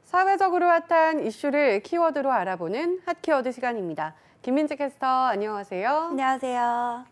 사회적으로 핫한 이슈를 키워드로 알아보는 핫키워드 시간입니다. 김민지 캐스터, 안녕하세요. 안녕하세요.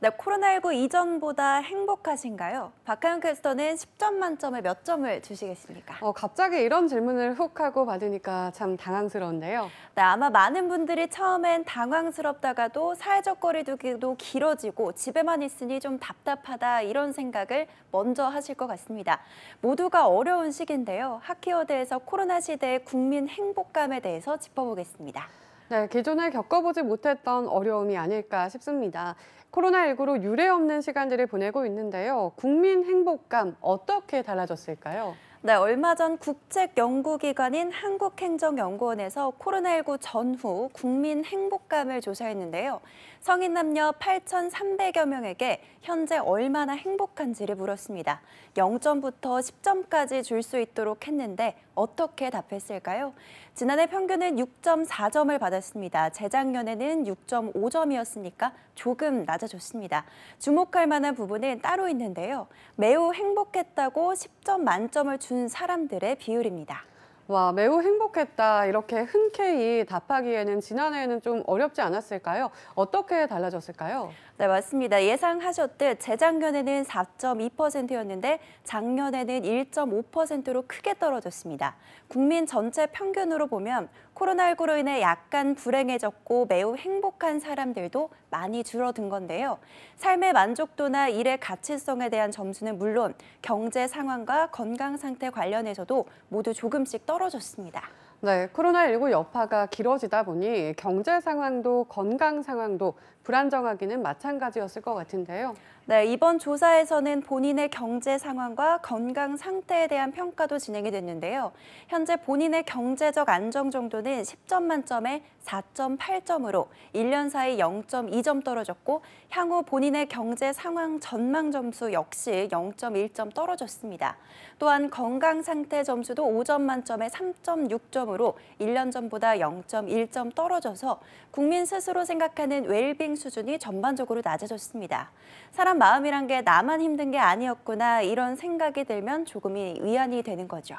네, 코로나19 이전보다 행복하신가요? 박하영 캐스터는 10점 만점에 몇 점을 주시겠습니까? 갑자기 이런 질문을 훅 하고 받으니까 참 당황스러운데요. 네, 아마 많은 분들이 처음엔 당황스럽다가도 사회적 거리두기도 길어지고 집에만 있으니 좀 답답하다 이런 생각을 먼저 하실 것 같습니다. 모두가 어려운 시기인데요. 핫키워드에서 코로나 시대의 국민 행복감에 대해서 짚어보겠습니다. 네, 기존에 겪어보지 못했던 어려움이 아닐까 싶습니다. 코로나19로 유례없는 시간들을 보내고 있는데요. 국민 행복감 어떻게 달라졌을까요? 네, 얼마 전 국책연구기관인 한국행정연구원에서 코로나19 전후 국민 행복감을 조사했는데요. 성인 남녀 8,300여 명에게 현재 얼마나 행복한지를 물었습니다. 0점부터 10점까지 줄 수 있도록 했는데 어떻게 답했을까요? 지난해 평균은 6.4점을 받았습니다. 재작년에는 6.5점이었으니까 조금 낮아졌습니다. 주목할 만한 부분은 따로 있는데요. 매우 행복했다고 10점 만점을 준 사람들의 비율입니다. 와, 매우 행복했다. 이렇게 흔쾌히 답하기에는 지난해에는 좀 어렵지 않았을까요? 어떻게 달라졌을까요? 네, 맞습니다. 예상하셨듯 재작년에는 4.2%였는데 작년에는 1.5%로 크게 떨어졌습니다. 국민 전체 평균으로 보면 코로나19로 인해 약간 불행해졌고 매우 행복한 사람들도 많이 줄어든 건데요. 삶의 만족도나 일의 가치성에 대한 점수는 물론 경제 상황과 건강 상태 관련해서도 모두 조금씩 떨어졌습니다. 네, 코로나19 여파가 길어지다 보니 경제 상황도 건강 상황도 불안정하기는 마찬가지였을 것 같은데요. 네, 이번 조사에서는 본인의 경제 상황과 건강 상태에 대한 평가도 진행이 됐는데요. 현재 본인의 경제적 안정 정도는 10점 만점에 4.8점으로 1년 사이 0.2점 떨어졌고 향후 본인의 경제 상황 전망 점수 역시 0.1점 떨어졌습니다. 또한 건강 상태 점수도 5점 만점에 3.6점으로 1년 전보다 0.1점 떨어져서 국민 스스로 생각하는 웰빙 수준이 전반적으로 낮아졌습니다. 사람 마음이란 게 나만 힘든 게 아니었구나 이런 생각이 들면 조금이 위안이 되는 거죠.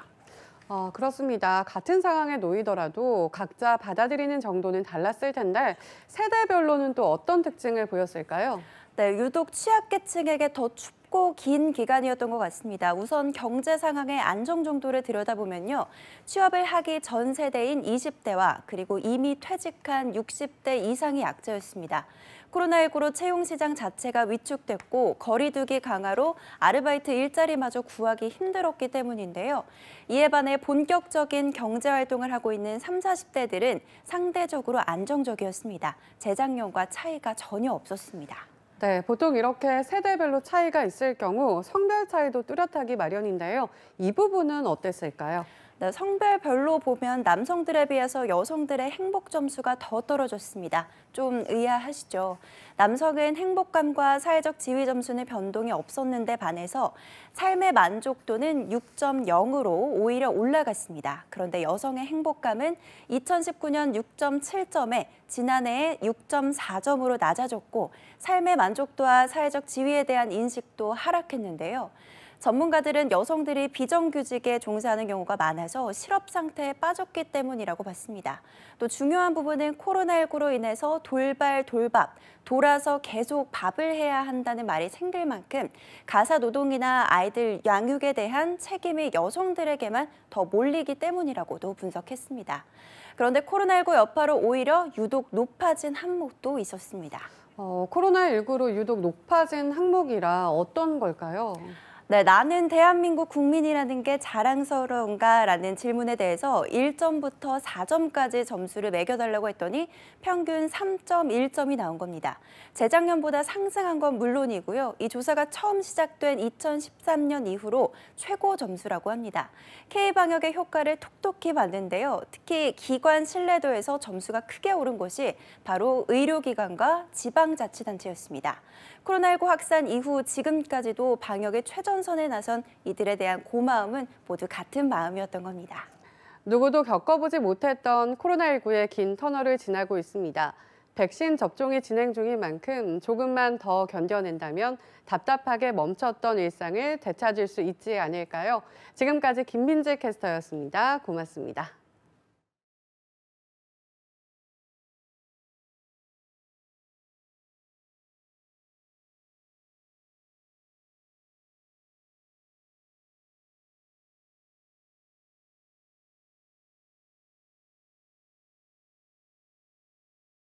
그렇습니다. 같은 상황에 놓이더라도 각자 받아들이는 정도는 달랐을 텐데 세대별로는 또 어떤 특징을 보였을까요? 네, 유독 취약계층에게 더 춥고 긴 기간이었던 것 같습니다. 우선 경제 상황의 안정 정도를 들여다보면요. 취업을 하기 전 세대인 20대와 그리고 이미 퇴직한 60대 이상이 약자였습니다. 코로나19로 채용시장 자체가 위축됐고 거리두기 강화로 아르바이트 일자리마저 구하기 힘들었기 때문인데요. 이에 반해 본격적인 경제활동을 하고 있는 30, 40대들은 상대적으로 안정적이었습니다. 재작년과 차이가 전혀 없었습니다. 네, 보통 이렇게 세대별로 차이가 있을 경우 성별 차이도 뚜렷하기 마련인데요. 이 부분은 어땠을까요? 네, 성별별로 보면 남성들에 비해서 여성들의 행복 점수가 더 떨어졌습니다. 좀 의아하시죠? 남성은 행복감과 사회적 지위 점수는 변동이 없었는데 반해서 삶의 만족도는 6.0으로 오히려 올라갔습니다. 그런데 여성의 행복감은 2019년 6.7점에 지난해에 6.4점으로 낮아졌고 삶의 만족도와 사회적 지위에 대한 인식도 하락했는데요. 전문가들은 여성들이 비정규직에 종사하는 경우가 많아서 실업 상태에 빠졌기 때문이라고 봤습니다. 또 중요한 부분은 코로나19로 인해서 돌밥, 돌아서 계속 밥을 해야 한다는 말이 생길 만큼 가사 노동이나 아이들 양육에 대한 책임이 여성들에게만 더 몰리기 때문이라고도 분석했습니다. 그런데 코로나19 여파로 오히려 유독 높아진 항목도 있었습니다. 코로나19로 유독 높아진 항목이라 어떤 걸까요? 네, 나는 대한민국 국민이라는 게 자랑스러운가라는 질문에 대해서 1점부터 4점까지 점수를 매겨달라고 했더니 평균 3.1점이 나온 겁니다. 재작년보다 상승한 건 물론이고요. 이 조사가 처음 시작된 2013년 이후로 최고 점수라고 합니다. K방역의 효과를 톡톡히 봤는데요. 특히 기관 신뢰도에서 점수가 크게 오른 곳이 바로 의료기관과 지방자치단체였습니다. 코로나19 확산 이후 지금까지도 방역의 최전선에 나선 이들에 대한 고마움은 모두 같은 마음이었던 겁니다. 누구도 겪어보지 못했던 코로나19의 긴 터널을 지나고 있습니다. 백신 접종이 진행 중인 만큼 조금만 더 견뎌낸다면 답답하게 멈췄던 일상을 되찾을 수 있지 않을까요? 지금까지 김민지 캐스터였습니다. 고맙습니다.